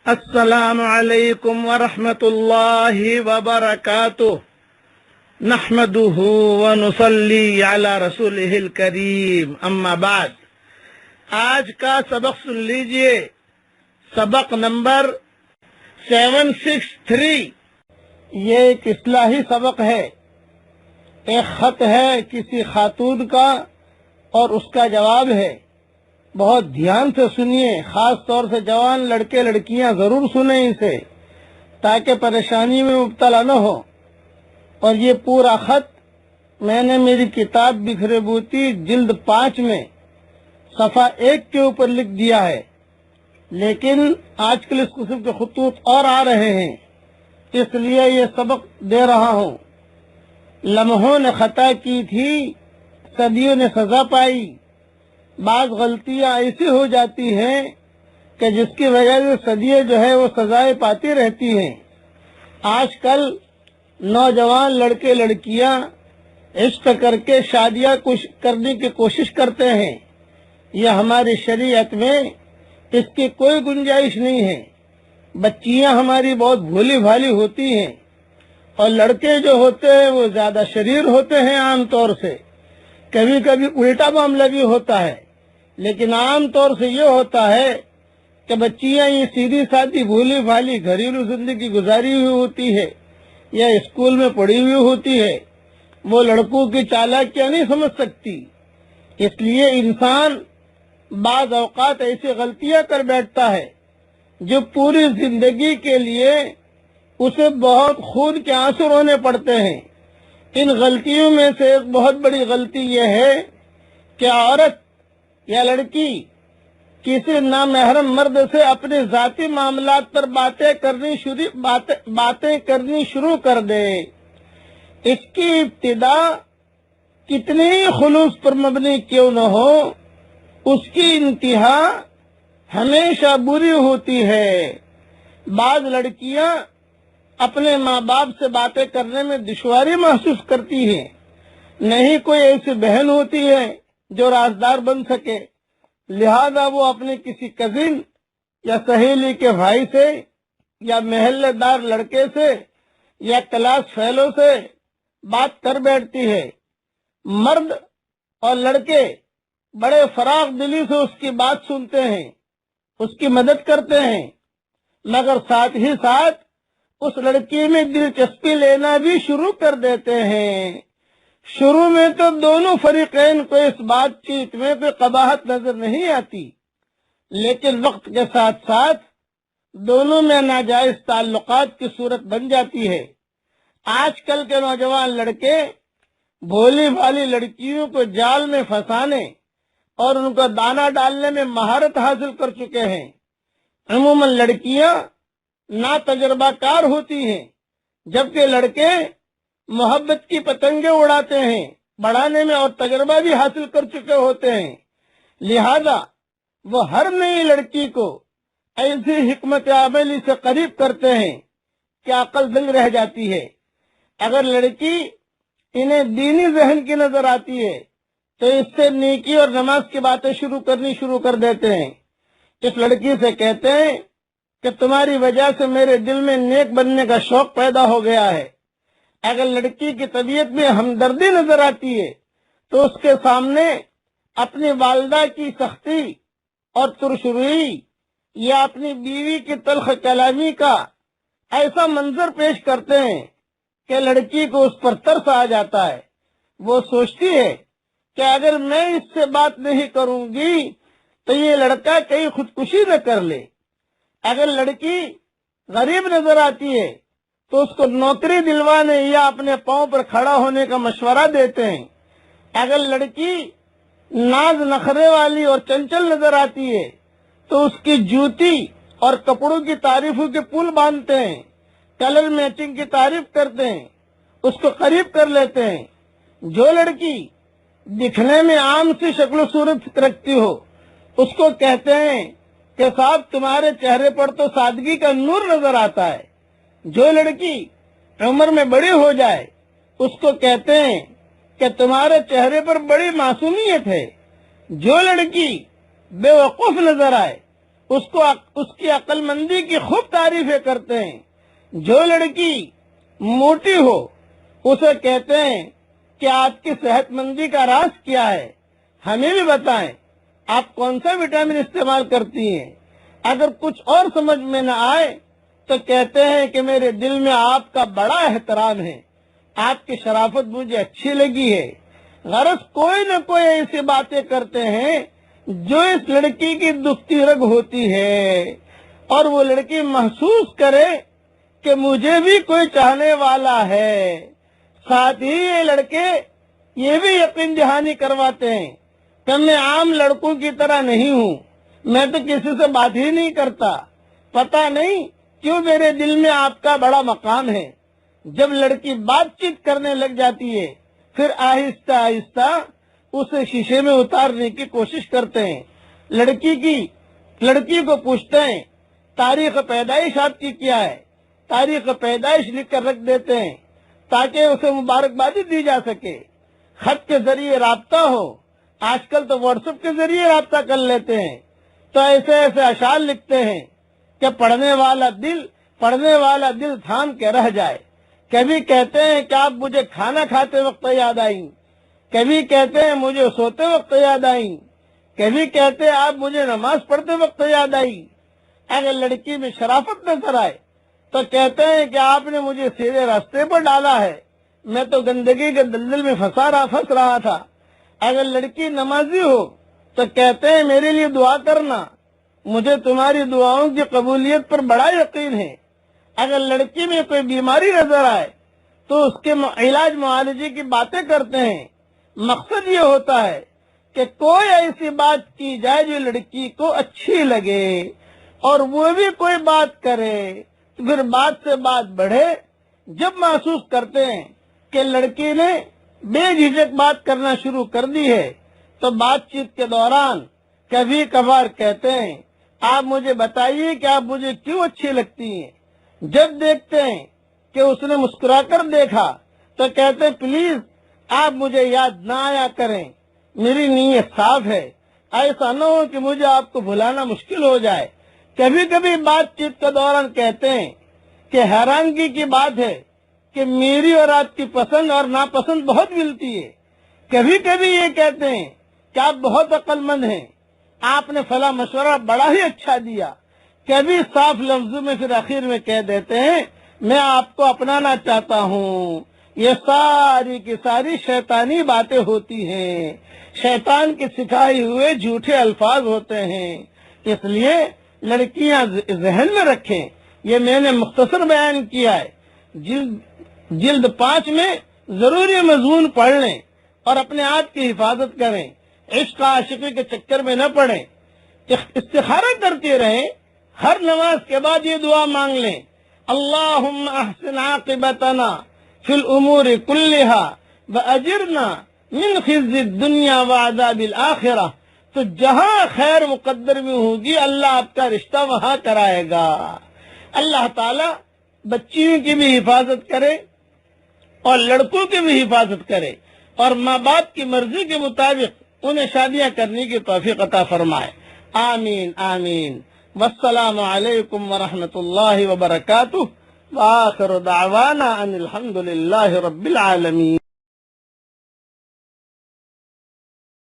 السلام علیکم ورحمۃ اللہ وبرکاتہ نحمده ونصلی علی رسولہ الکریم اما بعد۔ آج کا سبق سن لیجئے، سبق نمبر 763۔ یہ ایک اصلاحی سبق ہے، ایک خط ہے کسی خاتون کا اور اس کا جواب ہے۔ بہت دھیان سے سنیے، خاص طور سے جوان لڑکے لڑکیاں ضرور سنیں اسے تاکہ پریشانی میں مبتلا نہ ہو۔ اور یہ پورا خط میں نے میری کتاب بکھرے بوتی جلد 5 میں صفحہ 1 کے اوپر لکھ دیا ہے، لیکن آج کل اس قسم کے خطوط اور آ رہے ہیں، اس لیے یہ سبق دے رہا ہوں۔ لمحوں نے خطا کی تھی، صدیوں نے سزا پائی۔ بعض غلطیاں ایسی ہو جاتی ہیں کہ جس کی وجہ سے صدیے جو ہے وہ سزائیں پاتی رہتی ہیں۔ آج کل نوجوان لڑکے لڑکیاں عشق کر کے شادیاں کرنے کی کوشش کرتے ہیں۔ یہ ہماری شریعت میں اس کی کوئی گنجائش نہیں ہے۔ بچیاں ہماری بہت بھولی بھالی ہوتی ہیں، اور لڑکے جو ہوتے ہیں وہ زیادہ شریر ہوتے ہیں عام طور سے۔ کبھی کبھی الٹا معاملہ بھی ہوتا ہے، لیکن عام طور سے یہ ہوتا ہے کہ بچیاں یہ سیدھی سادھی بھولی بھالی گھریلو زندگی گزاری ہوئی ہوتی ہے یا اسکول میں پڑھی ہوئی ہوتی ہے، وہ لڑکوں کی چالاکیاں نہیں سمجھ سکتی۔ اس لیے انسان بعض اوقات ایسی غلطیاں کر بیٹھتا ہے جو پوری زندگی کے لیے اسے بہت خون کے آنسو رونے پڑتے ہیں۔ ان غلطیوں میں سے ایک بہت بڑی غلطی یہ ہے کہ عورت یا لڑکی کسی نامحرم مرد سے اپنے ذاتی معاملات پر باتیں کرنی شروع کر دے۔ اس کی ابتدا کتنی ہی خلوص پر مبنی کیوں نہ ہو، اس کی انتہا ہمیشہ بری ہوتی ہے۔ بعض لڑکیاں اپنے ماں باپ سے باتیں کرنے میں دشواری محسوس کرتی ہیں، نہیں کوئی ایسی بہن ہوتی ہے جو رازدار بن سکے، لہذا وہ اپنے کسی کزن یا سہیلی کے بھائی سے یا محلے دار لڑکے سے یا کلاس فیلو سے بات کر بیٹھتی ہے۔ مرد اور لڑکے بڑے فراغ دلی سے اس کی بات سنتے ہیں، اس کی مدد کرتے ہیں، مگر ساتھ ہی ساتھ اس لڑکی میں دلچسپی لینا بھی شروع کر دیتے ہیں۔ شروع میں تو دونوں فریقین کو اس بات چیت میں کوئی قباحت نظر نہیں آتی، لیکن وقت کے ساتھ ساتھ دونوں میں ناجائز تعلقات کی صورت بن جاتی ہے۔ آج کل کے نوجوان لڑکے بھولی بھالی لڑکیوں کو جال میں پھنسانے اور ان کو دانہ ڈالنے میں مہارت حاصل کر چکے ہیں۔ عموماً لڑکیاں نا تجربہ کار ہوتی ہیں، جبکہ لڑکے محبت کی پتنگیں اڑاتے ہیں، بڑھانے میں اور تجربہ بھی حاصل کر چکے ہوتے ہیں۔ لہذا وہ ہر نئی لڑکی کو ایسی حکمت عملی سے قریب کرتے ہیں کہ عقل دنگ رہ جاتی ہے۔ اگر لڑکی انہیں دینی ذہن کی نظر آتی ہے تو اس سے نیکی اور نماز کی باتیں کرنی شروع کر دیتے ہیں۔ اس لڑکی سے کہتے ہیں کہ تمہاری وجہ سے میرے دل میں نیک بننے کا شوق پیدا ہو گیا ہے۔ اگر لڑکی کی طبیعت میں ہمدردی نظر آتی ہے تو اس کے سامنے اپنی والدہ کی سختی اور ترش روئی یا اپنی بیوی کی تلخ کلامی کا ایسا منظر پیش کرتے ہیں کہ لڑکی کو اس پر ترس آ جاتا ہے۔ وہ سوچتی ہے کہ اگر میں اس سے بات نہیں کروں گی تو یہ لڑکا کہیں خودکشی نہ کر لے۔ اگر لڑکی غریب نظر آتی ہے تو اس کو نوکری دلوانے یا اپنے پاؤں پر کھڑا ہونے کا مشورہ دیتے ہیں۔ اگر لڑکی ناز نخرے والی اور چنچل نظر آتی ہے تو اس کی جوتی اور کپڑوں کی تعریفوں کے پل باندھتے ہیں، کلر میچنگ کی تعریف کرتے ہیں، اس کو قریب کر لیتے ہیں۔ جو لڑکی دکھنے میں عام سی شکل و صورت رکھتی ہو اس کو کہتے ہیں کہ صاحب تمہارے چہرے پر تو سادگی کا نور نظر آتا ہے۔ جو لڑکی عمر میں بڑی ہو جائے اس کو کہتے ہیں کہ تمہارے چہرے پر بڑی معصومیت ہے۔ جو لڑکی بے وقوف نظر آئے اس کی عقل مندی کی خوب تعریفیں کرتے ہیں۔ جو لڑکی موٹی ہو اسے کہتے ہیں کہ آپ کی صحت مندی کا راز کیا ہے، ہمیں بھی بتائیں، آپ کون سا وٹامن استعمال کرتی ہیں۔ اگر کچھ اور سمجھ میں نہ آئے تو کہتے ہیں کہ میرے دل میں آپ کا بڑا احترام ہے، آپ کی شرافت مجھے اچھی لگی ہے۔ غرض کوئی نہ کوئی ایسی باتیں کرتے ہیں جو اس لڑکی کی دکھتی رگ ہوتی ہے، اور وہ لڑکی محسوس کرے کہ مجھے بھی کوئی چاہنے والا ہے۔ ساتھ ہی یہ لڑکے یہ بھی یقین دہانی کرواتے ہیں کہ میں عام لڑکوں کی طرح نہیں ہوں، میں تو کسی سے بات ہی نہیں کرتا، پتہ نہیں کیوں میرے دل میں آپ کا بڑا مقام ہے۔ جب لڑکی بات چیت کرنے لگ جاتی ہے پھر آہستہ آہستہ اسے شیشے میں اتارنے کی کوشش کرتے ہیں۔ لڑکی کو پوچھتے ہیں تاریخ پیدائش آپ کی کیا ہے، تاریخ پیدائش لکھ کر رکھ دیتے ہیں تاکہ اسے مبارکبادی دی جا سکے۔ خط کے ذریعے رابطہ ہو، آج کل تو واٹس ایپ کے ذریعے رابطہ کر لیتے ہیں، تو ایسے اشعار لکھتے ہیں کہ پڑھنے والا دل تھام کے رہ جائے۔ کبھی کہتے ہیں کہ آپ مجھے کھانا کھاتے وقت یاد آئیں، کبھی کہتے ہیں مجھے سوتے وقت یاد آئیں، کبھی کہتے ہیں آپ مجھے نماز پڑھتے وقت یاد آئی۔ اگر لڑکی میں شرافت نظر آئے تو کہتے ہیں کہ آپ نے مجھے سیدھے راستے پر ڈالا ہے، میں تو گندگی کے دلدل میں پھنس رہا تھا۔ اگر لڑکی نمازی ہو تو کہتے ہیں میرے لیے دعا کرنا، مجھے تمہاری دعاؤں کی قبولیت پر بڑا یقین ہے۔ اگر لڑکی میں کوئی بیماری نظر آئے تو اس کے علاج معالجے کی باتیں کرتے ہیں۔ مقصد یہ ہوتا ہے کہ کوئی ایسی بات کی جائے جو لڑکی کو اچھی لگے، اور وہ بھی کوئی بات کرے تو پھر بات سے بات بڑھے۔ جب محسوس کرتے ہیں کہ لڑکی نے بے جھجک بات کرنا شروع کر دی ہے تو بات چیت کے دوران کبھی کبھار کہتے ہیں آپ مجھے بتائیے کہ آپ مجھے کیوں اچھی لگتی ہیں۔ جب دیکھتے ہیں کہ اس نے مسکرا کر دیکھا تو کہتے ہیں پلیز آپ مجھے یاد نہ آیا کریں، میری نیت صاف ہے، ایسا نہ ہو کہ مجھے آپ کو بھلانا مشکل ہو جائے۔ کبھی کبھی بات چیت کے دوران کہتے ہیں کہ حیرانگی کی بات ہے کہ میری اور آپ کی پسند اور ناپسند بہت ملتی ہے۔ کبھی کبھی یہ کہتے ہیں کہ آپ بہت عقل مند ہیں، آپ نے فلاں مشورہ بڑا ہی اچھا دیا۔ کبھی صاف لفظوں میں پھر آخر میں کہہ دیتے ہیں میں آپ کو اپنانا چاہتا ہوں۔ یہ ساری کی ساری شیطانی باتیں ہوتی ہیں، شیطان کے سکھائے ہوئے جھوٹے الفاظ ہوتے ہیں۔ اس لیے لڑکیاں ذہن میں رکھیں، یہ میں نے مختصر بیان کیا ہے، جلد 5 میں ضروری مضمون پڑھ لیں اور اپنے آپ کی حفاظت کریں، عشق عاشقی کے چکر میں نہ پڑیں، استخارہ کرتے رہیں۔ ہر نماز کے بعد یہ دعا مانگ لیں اللہم احسن عاقبتنا فی الامور کلہا واجرنا من خزی الدنیا وعذاب الآخرہ۔ تو جہاں خیر مقدر میں ہوگی اللہ آپ کا رشتہ وہاں کرائے گا۔ اللہ تعالی بچیوں کی بھی حفاظت کرے اور لڑکوں کی بھی حفاظت کرے، اور ماں باپ کی مرضی کے مطابق انہیں شادیاں کرنے کی توفیق عطا فرمائے۔ آمین آمین۔ والسلام علیکم ورحمۃ اللہ وبرکاتہ، وآخر دعوانا ان الحمد للہ رب العالمین۔